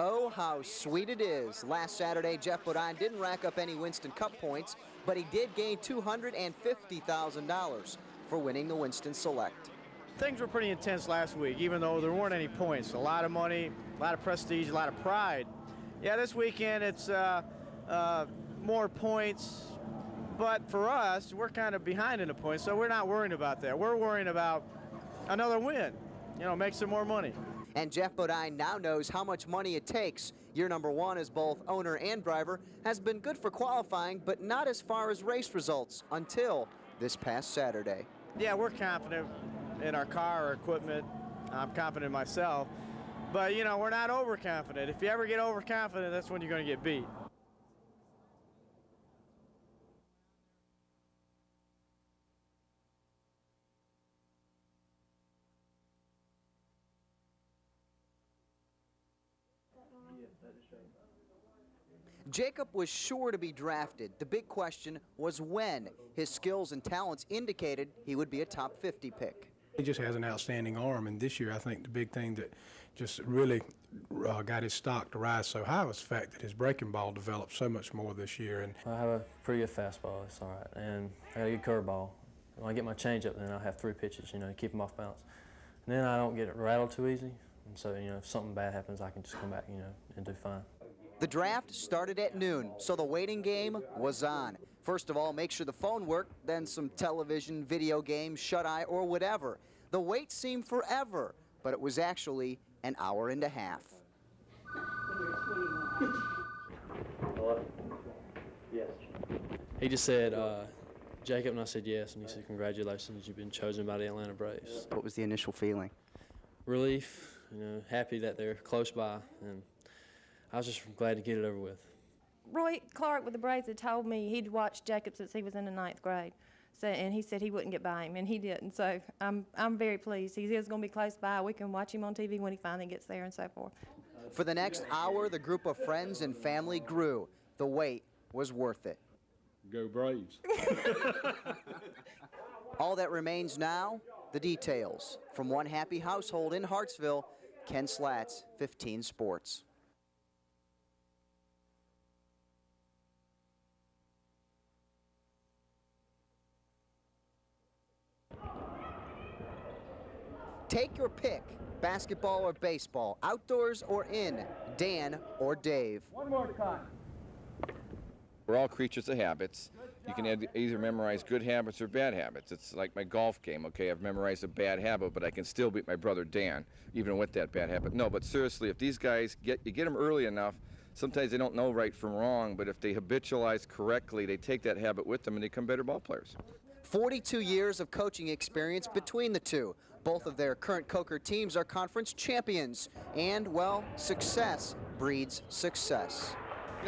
Oh, how sweet it is. Last Saturday, Jeff Bodine didn't rack up any Winston Cup points, but he did gain $250,000 for winning the Winston Select. Things were pretty intense last week, even though there weren't any points. A lot of money, a lot of prestige, a lot of pride. Yeah, this weekend it's more points, but for us, we're kind of behind in the points, so we're not worrying about that. We're worrying about another win, make some more money. And Jeff Bodine now knows how much money it takes. Year number one as both owner and driver has been good for qualifying, but not as far as race results until this past Saturday. Yeah, we're confident in our car, our equipment. I'm confident in myself. But, we're not overconfident. If you ever get overconfident, that's when you're going to get beat. Jacob was sure to be drafted. The big question was when. His skills and talents indicated he would be a top 50 pick. He just has an outstanding arm, and this year I think the big thing that just really got his stock to rise so high was the fact that his breaking ball developed so much more this year. And I have a pretty good fastball, it's all right, and I got a good curveball. When I get my changeup, then I'll have 3 pitches, to keep them off balance. And then I don't get rattled too easy, and so, if something bad happens, I can just come back, and do fine. The draft started at noon, so the waiting game was on. First of all, make sure the phone worked, then some television, video games, shut-eye, or whatever. The wait seemed forever, but it was actually an hour and a half. Hello? Yes. He just said, Jacob, and I said yes, and he said, congratulations, you've been chosen by the Atlanta Braves. What was the initial feeling? Relief, happy that they're close by, and I was just glad to get it over with. Roy Clark with the Braves had told me he'd watched Jacob since he was in the 9th grade, and he said he wouldn't get by him, and he didn't. So I'm very pleased. He is going to be close by. We can watch him on TV when he finally gets there and so forth. For the next hour, the group of friends and family grew. The wait was worth it. Go Braves. All that remains now, the details. From one happy household in Hartsville, Ken Slats, 15 Sports. Take your pick, basketball or baseball, outdoors or in, Dan or Dave. One more time. We're all creatures of habits. You can either memorize good habits or bad habits. It's like my golf game, okay? I've memorized a bad habit, but I can still beat my brother Dan, even with that bad habit. No, but seriously, if these guys, you get them early enough, sometimes they don't know right from wrong, but if they habitualize correctly, they take that habit with them and they become better ball players. 42 years of coaching experience between the two. Both of their current Coker teams are conference champions. And, well, success breeds success.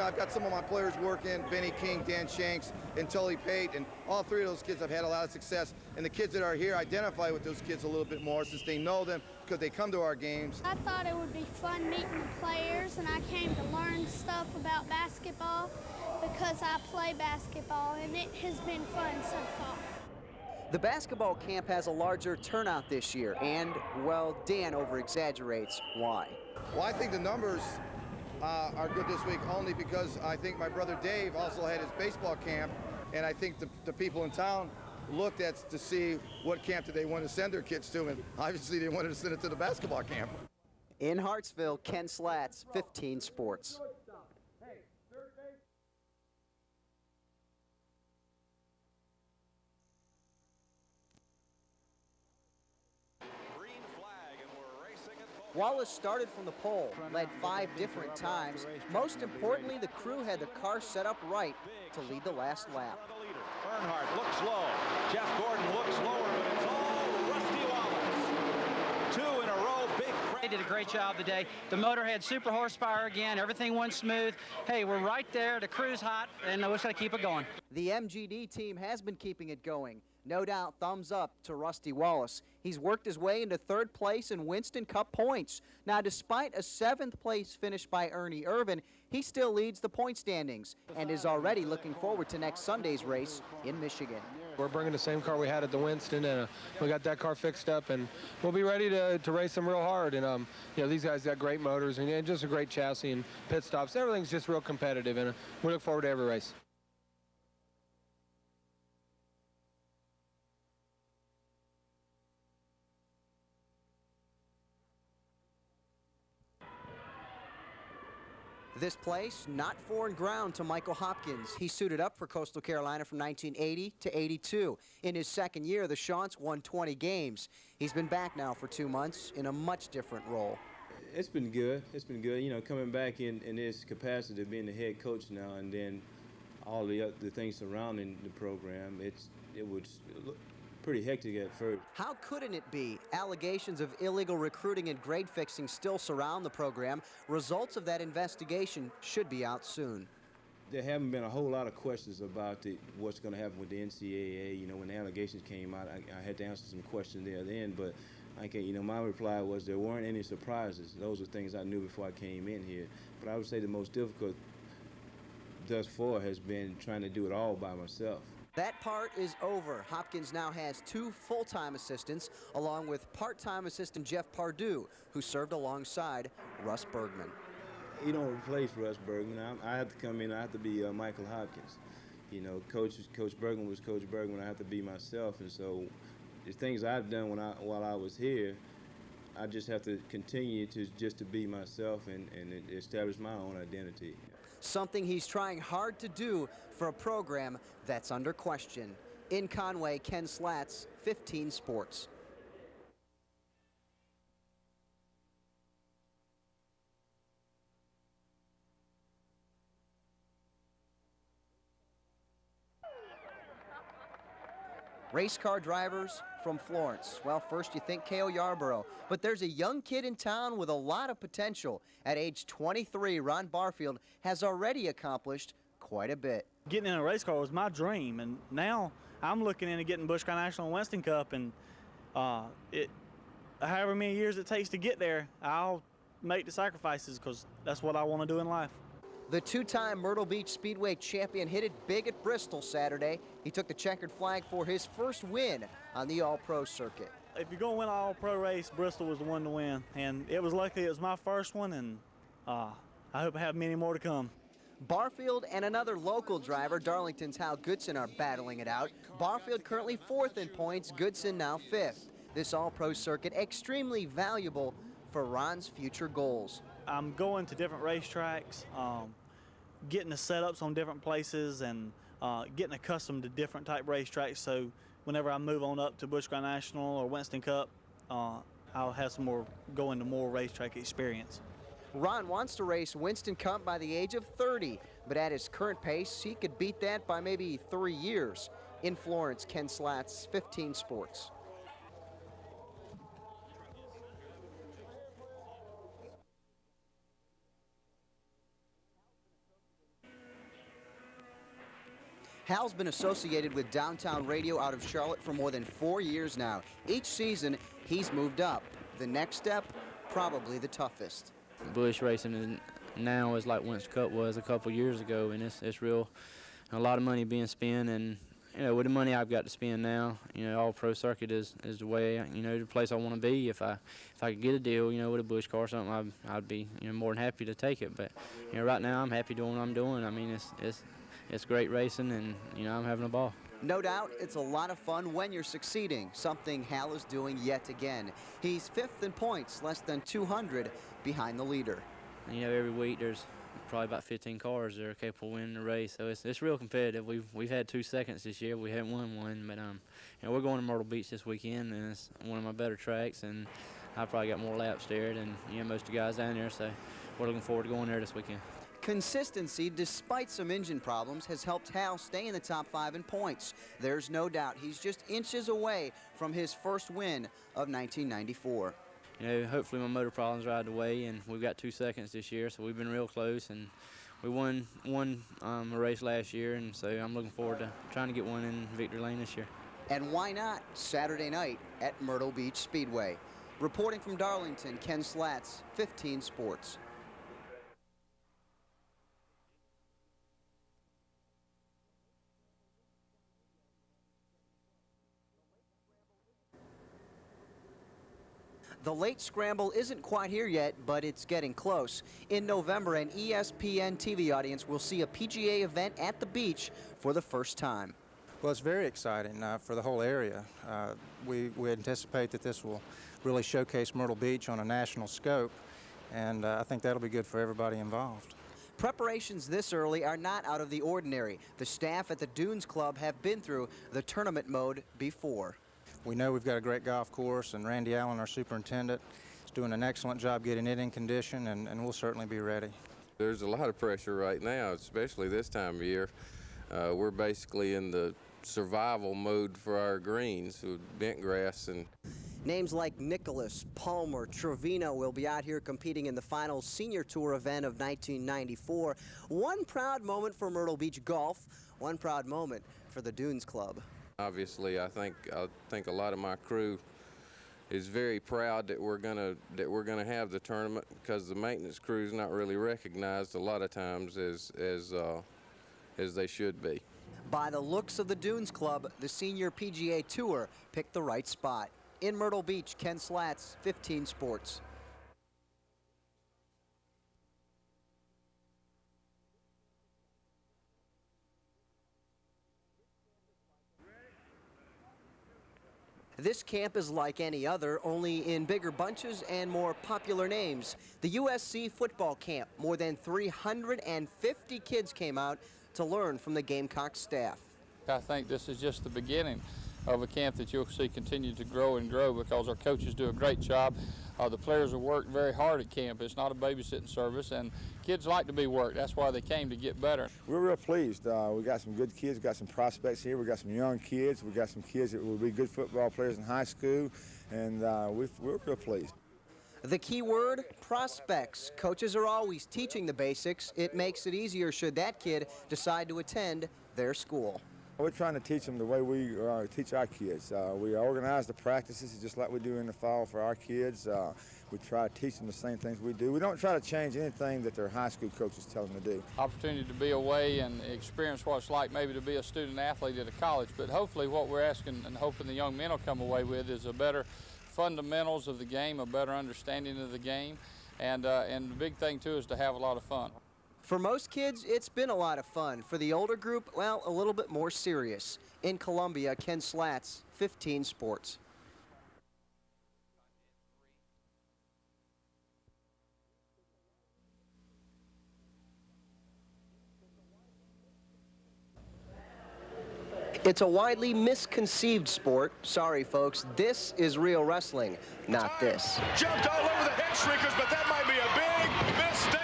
I've got some of my players working, Benny King, Dan Shanks, and Tully Pate, and all 3 of those kids have had a lot of success. And the kids that are here identify with those kids a little bit more since they know them because they come to our games. I thought it would be fun meeting the players, and I came to learn stuff about basketball because I play basketball, and it has been fun so far. The basketball camp has a larger turnout this year, and, well, Dan over-exaggerates. Why? Well, I think the numbers are good this week only because I think my brother Dave also had his baseball camp, and I think the people in town looked at to see what camp did they want to send their kids to, and obviously they wanted to send it to the basketball camp. In Hartsville, Ken Slats, 15 Sports. Wallace started from the pole, led 5 different times. Most importantly, the crew had the car set up right to lead the last lap. Earnhardt looks low. Jeff Gordon looks lower, but it's all Rusty Wallace. 2 in a row, big. They did a great job today. The motor had super horsepower again. Everything went smooth. Hey, we're right there. The crew's hot, and we're just going to keep it going. The MGD team has been keeping it going. No doubt, thumbs up to Rusty Wallace. He's worked his way into third place in Winston Cup points. Now, despite a 7th place finish by Ernie Irvin, he still leads the point standings and is already looking forward to next Sunday's race in Michigan. We're bringing the same car we had at the Winston, and we got that car fixed up, and we'll be ready to race them real hard. And you know, these guys got great motors and just a great chassis and pit stops. Everything's just real competitive, and we look forward to every race. This place, not foreign ground to Michael Hopkins. He suited up for Coastal Carolina from 1980 to 82. In his second year, the Chants won 20 games. He's been back now for 2 months in a much different role. It's been good. It's been good. You know, coming back in this capacity of being the head coach now, and then all the other things surrounding the program, it was pretty hectic at first. How couldn't it be? Allegations of illegal recruiting and grade fixing still surround the program. Results of that investigation should be out soon. There haven't been a whole lot of questions about what's going to happen with the NCAA. You know, when the allegations came out, I had to answer some questions there then, but my reply was there weren't any surprises. Those are things I knew before I came in here. But I would say the most difficult thus far has been trying to do it all by myself. That part is over. Hopkins now has 2 full-time assistants, along with part-time assistant Jeff Pardue, who served alongside Russ Bergman. You don't replace Russ Bergman. I have to come in. I have to be Michael Hopkins. You know, Coach Bergman was Coach Bergman. I have to be myself, and so the things I've done while I was here, I just have to continue to be myself and establish my own identity. Something he's trying hard to do for a program that's under question. In Conway, Ken Slats, 15 Sports. Race car drivers from Florence. Well, first you think K.O. Yarborough, but there's a young kid in town with a lot of potential. At age 23, Ron Barfield has already accomplished quite a bit. Getting in a race car was my dream, and now I'm looking into getting Busch Car National and Winston Cup, and however many years it takes to get there, I'll make the sacrifices because that's what I want to do in life. The 2-time Myrtle Beach Speedway champion hit it big at Bristol Saturday. He took the checkered flag for his first win on the All-Pro circuit. If you're going to win an All-Pro race, Bristol was the one to win. And it was lucky it was my first one, and I hope I have many more to come. Barfield and another local driver, Darlington's Hal Goodson, are battling it out. Barfield currently 4th in points, Goodson now 5th. This All-Pro circuit extremely valuable for Ron's future goals. I'm going to different racetracks, getting the setups on different places, and getting accustomed to different type racetracks. So whenever I move on up to Busch Car National or Winston Cup, I'll have go into more racetrack experience. Ron wants to race Winston Cup by the age of 30, but at his current pace, he could beat that by maybe 3 years. In Florence, Ken Slats, 15 Sports. Hal's been associated with downtown radio out of Charlotte for more than 4 years now. Each season, he's moved up. The next step, probably the toughest. Busch racing now is like Winston Cup was a couple years ago, and it's real, a lot of money being spent, and with the money I've got to spend now, All-Pro circuit is the way, the place I want to be. If I could get a deal, with a Busch car or something, I'd be, more than happy to take it. But, right now I'm happy doing what I'm doing. I mean, it's great racing, and, I'm having a ball. No doubt, it's a lot of fun when you're succeeding, something Hal is doing yet again. He's 5th in points, less than 200 behind the leader. Every week there's probably about 15 cars that are capable of winning the race, so it's real competitive. We've had 2 seconds this year. We haven't won one, but we're going to Myrtle Beach this weekend, and it's one of my better tracks, and I probably got more laps there than most of the guys down there, so we're looking forward to going there this weekend. Consistency, despite some engine problems, has helped Hal stay in the top 5 in points. There's no doubt he's just inches away from his first win of 1994. Hopefully my motor problems are out of the way, and we've got 2 seconds this year, so we've been real close, and we won a race last year, and so I'm looking forward to trying to get one in Victory Lane this year. And why not Saturday night at Myrtle Beach Speedway? Reporting from Darlington, Ken Slats, 15 Sports. The late scramble isn't quite here yet, but it's getting close. In November, an ESPN TV audience will see a PGA event at the beach for the first time. Well, it's very exciting for the whole area. We anticipate that this will really showcase Myrtle Beach on a national scope, and I think that'll be good for everybody involved. Preparations this early are not out of the ordinary. The staff at the Dunes Club have been through the tournament mode before. We know we've got a great golf course, and Randy Allen, our superintendent, is doing an excellent job getting it in condition, and we'll certainly be ready. There's a lot of pressure right now, especially this time of year. We're basically in the survival mode for our greens with bent grass. And names like Nicholas, Palmer, Trevino will be out here competing in the final senior tour event of 1994. One proud moment for Myrtle Beach golf, one proud moment for the Dunes Club. Obviously, I think a lot of my crew is very proud that we're gonna have the tournament, because the maintenance crew is not really recognized a lot of times as they should be. By the looks of the Dunes Club, the Senior PGA Tour picked the right spot. In Myrtle Beach, Ken Slats, 15 Sports. This camp is like any other, only in bigger bunches and more popular names. The USC football camp, more than 350 kids came out to learn from the Gamecock staff. I think this is just the beginning of a camp that you'll see continue to grow and grow, because our coaches do a great job. The players have worked very hard at camp. It's not a babysitting service, and kids like to be worked. That's why they came, to get better. We're real pleased. We got some good kids. We got some prospects here. We got some young kids. We got some kids that will be good football players in high school, and we're real pleased. The key word, prospects. Coaches are always teaching the basics. It makes it easier should that kid decide to attend their school. We're trying to teach them the way we teach our kids. We organize the practices just like we do in the fall for our kids. We try to teach them the same things we do. We don't try to change anything that their high school coaches tell them to do. Opportunity to be away and experience what it's like maybe to be a student athlete at a college. But hopefully what we're asking and hoping the young men will come away with is a better fundamentals of the game, a better understanding of the game, and the big thing too is to have a lot of fun. For most kids, it's been a lot of fun. For the older group, well, a little bit more serious. In Columbia, Ken Slats, 15 Sports. It's a widely misconceived sport. Sorry, folks, this is real wrestling, not this. Jumped all over the head shrinkers, but that might be a big mistake.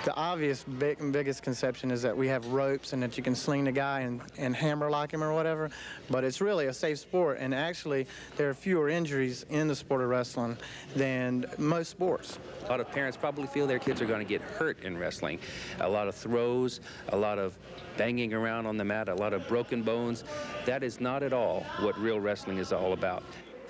The obvious biggest conception is that we have ropes and that you can sling the guy and hammer lock him or whatever, but it's really a safe sport, and actually there are fewer injuries in the sport of wrestling than most sports. A lot of parents probably feel their kids are going to get hurt in wrestling. A lot of throws, a lot of banging around on the mat, a lot of broken bones. That is not at all what real wrestling is all about.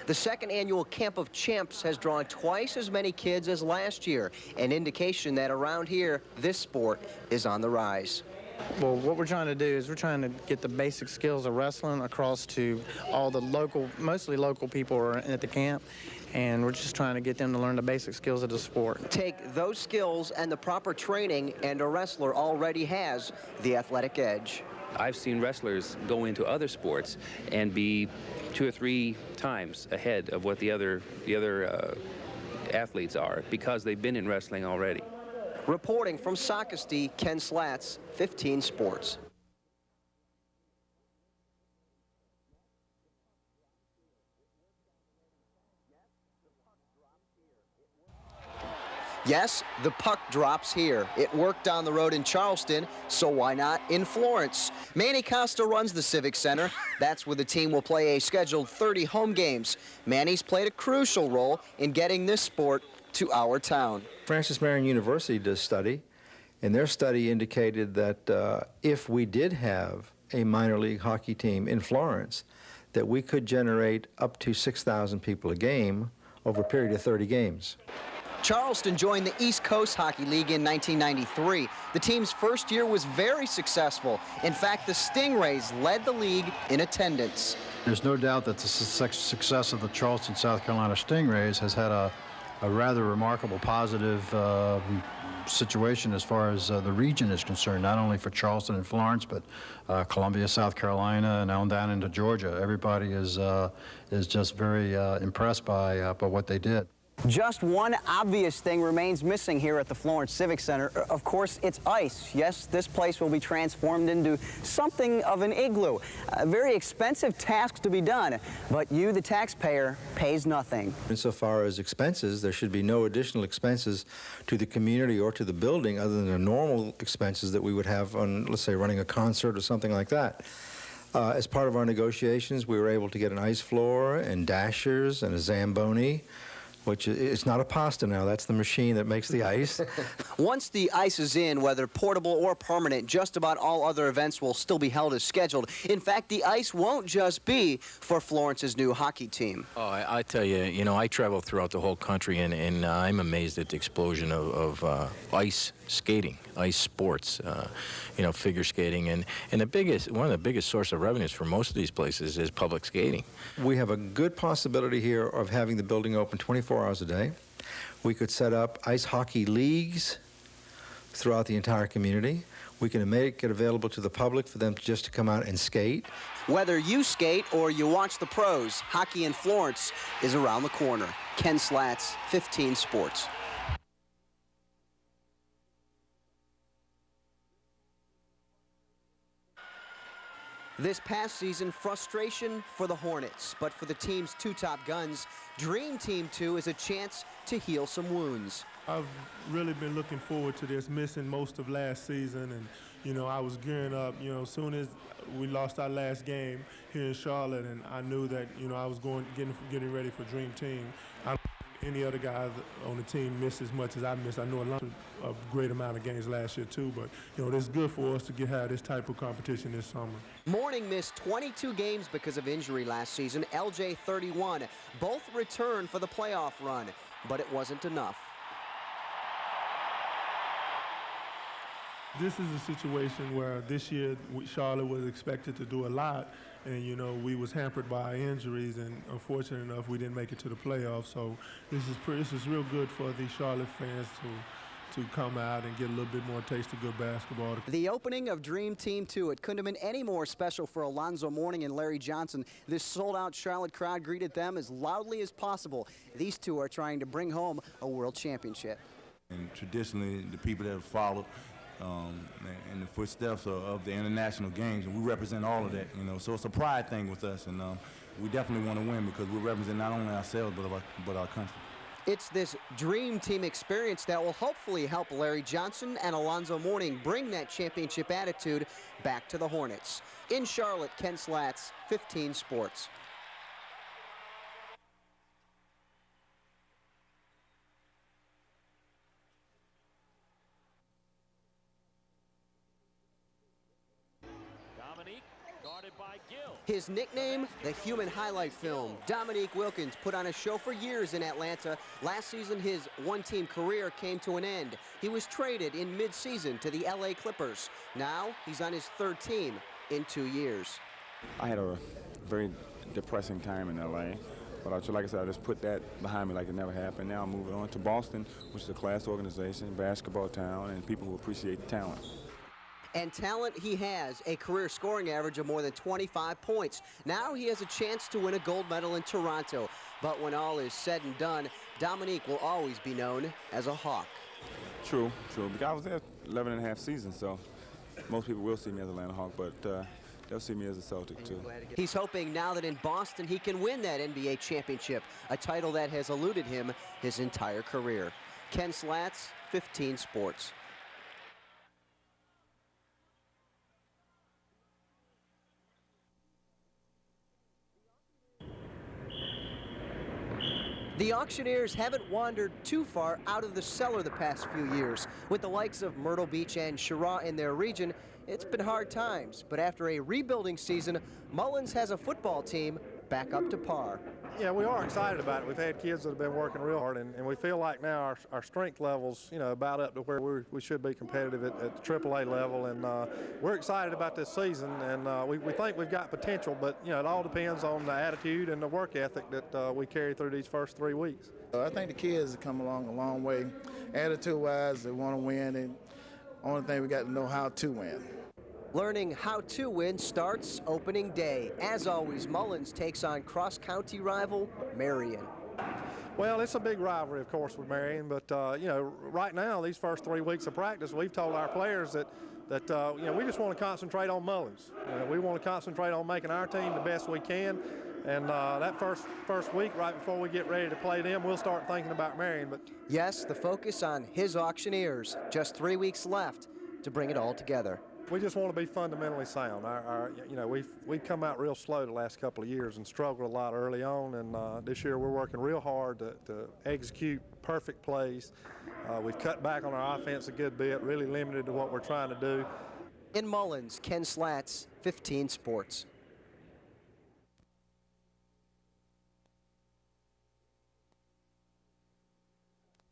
The second annual Camp of Champs has drawn twice as many kids as last year, an indication that around here, this sport is on the rise. Well, what we're trying to do is we're trying to get the basic skills of wrestling across to all the local, mostly local people are at the camp, and we're just trying to get them to learn the basic skills of the sport. Take those skills and the proper training, and a wrestler already has the athletic edge. I've seen wrestlers go into other sports and be 2 or 3 times ahead of what the other athletes are, because they've been in wrestling already. Reporting from Sockasty, Ken Slats, 15 Sports. Yes, the puck drops here. It worked down the road in Charleston, so why not in Florence? Manny Costa runs the Civic Center. That's where the team will play a scheduled 30 home games. Manny's played a crucial role in getting this sport to our town. Francis Marion University did a study, and their study indicated that if we did have a minor league hockey team in Florence, that we could generate up to 6,000 people a game over a period of 30 games. Charleston joined the East Coast Hockey League in 1993. The team's first year was very successful. In fact, the Stingrays led the league in attendance. There's no doubt that the success of the Charleston, South Carolina Stingrays has had a rather remarkable positive situation as far as the region is concerned, not only for Charleston and Florence, but Columbia, South Carolina, and on down into Georgia. Everybody is just very impressed by what they did. Just one obvious thing remains missing here at the Florence Civic Center. Of course, it's ice. Yes, this place will be transformed into something of an igloo. A very expensive task to be done, but you, the taxpayer, pays nothing. Insofar as expenses, there should be no additional expenses to the community or to the building other than the normal expenses that we would have on, let's say, running a concert or something like that. As part of our negotiations, we were able to get an ice floor and dashers and a Zamboni, which it's not a pasta now, that's the machine that makes the ice. Once the ice is in, whether portable or permanent, just about all other events will still be held as scheduled. In fact, the ice won't just be for Florence's new hockey team. Oh, I tell you, you know, I travel throughout the whole country, and I'm amazed at the explosion of ice skating, ice sports, you know, figure skating, and one of the biggest source of revenues for most of these places is public skating. We have a good possibility here of having the building open 24 hours a day. We could set up ice hockey leagues throughout the entire community. We can make it available to the public for them just to come out and skate. Whether you skate or you watch the pros, hockey in Florence is around the corner. Ken Slats, 15 Sports. This past season, frustration for the Hornets, but for the team's two top guns, Dream Team 2 is a chance to heal some wounds. I've really been looking forward to this, missing most of last season, and you know, I was gearing up, you know, as soon as we lost our last game here in Charlotte, and I knew that, you know, I was getting ready for Dream Team. I don't think any other guys on the team missed as much as I missed. I know a great amount of games last year too, but you know, it's good for us to have this type of competition this summer. Morning missed 22 games because of injury last season. LJ 31. Both returned for the playoff run, but it wasn't enough. This is a situation where this year Charlotte was expected to do a lot, and you know, we was hampered by injuries, and unfortunate enough we didn't make it to the playoffs. So this is real good for the Charlotte fans to come out and get a little bit more taste of good basketball. The opening of Dream Team 2, it couldn't have been any more special for Alonzo Mourning and Larry Johnson. This sold-out Charlotte crowd greeted them as loudly as possible. These two are trying to bring home a world championship. And traditionally, the people that have followed in the footsteps of the international games, and we represent all of that, you know. So it's a pride thing with us, and we definitely want to win because we represent not only ourselves but our country. It's this Dream Team experience that will hopefully help Larry Johnson and Alonzo Mourning bring that championship attitude back to the Hornets. In Charlotte, Ken Slats, 15 Sports. His nickname, the human highlight film. Dominique Wilkins put on a show for years in Atlanta. Last season, his one-team career came to an end. He was traded in mid-season to the LA Clippers. Now, he's on his third team in 2 years. I had a very depressing time in LA, but like I said, I just put that behind me like it never happened. Now I'm moving on to Boston, which is a class organization, basketball town, and people who appreciate talent. And talent he has, a career scoring average of more than 25 points. Now he has a chance to win a gold medal in Toronto. But when all is said and done, Dominique will always be known as a Hawk. True. Because I was there 11 and a half seasons, so most people will see me as a Atlanta Hawk, but they'll see me as a Celtic, too. He's hoping now that in Boston he can win that NBA championship, a title that has eluded him his entire career. Ken Slats, 15 Sports. The auctioneers haven't wandered too far out of the cellar the past few years. With the likes of Myrtle Beach and Chirac in their region, it's been hard times. But after a rebuilding season, Mullins has a football team back up to par. Yeah, we are excited about it. We've had kids that have been working real hard, and we feel like now our strength levels, about up to where we should be competitive at the AAA level, and we're excited about this season, and we think we've got potential, but, it all depends on the attitude and the work ethic that we carry through these first 3 weeks. I think the kids have come along a long way. Attitude-wise, they want to win, and only thing we got to know how to win. Learning how to win starts opening day. As always, Mullins takes on cross-county rival Marion. Well, it's a big rivalry, of course, with Marion, but, right now, these first 3 weeks of practice, we've told our players that we just want to concentrate on Mullins. We want to concentrate on making our team the best we can, and that first week, right before we get ready to play them, we'll start thinking about Marion. But yes, the focus on his Auctioneers. Just 3 weeks left to bring it all together. We just want to be fundamentally sound. We've come out real slow the last couple of years and struggled a lot early on, and this year we're working real hard to execute perfect plays. We've cut back on our offense a good bit, really limited to what we're trying to do. In Mullins, Ken Slats, 15 Sports.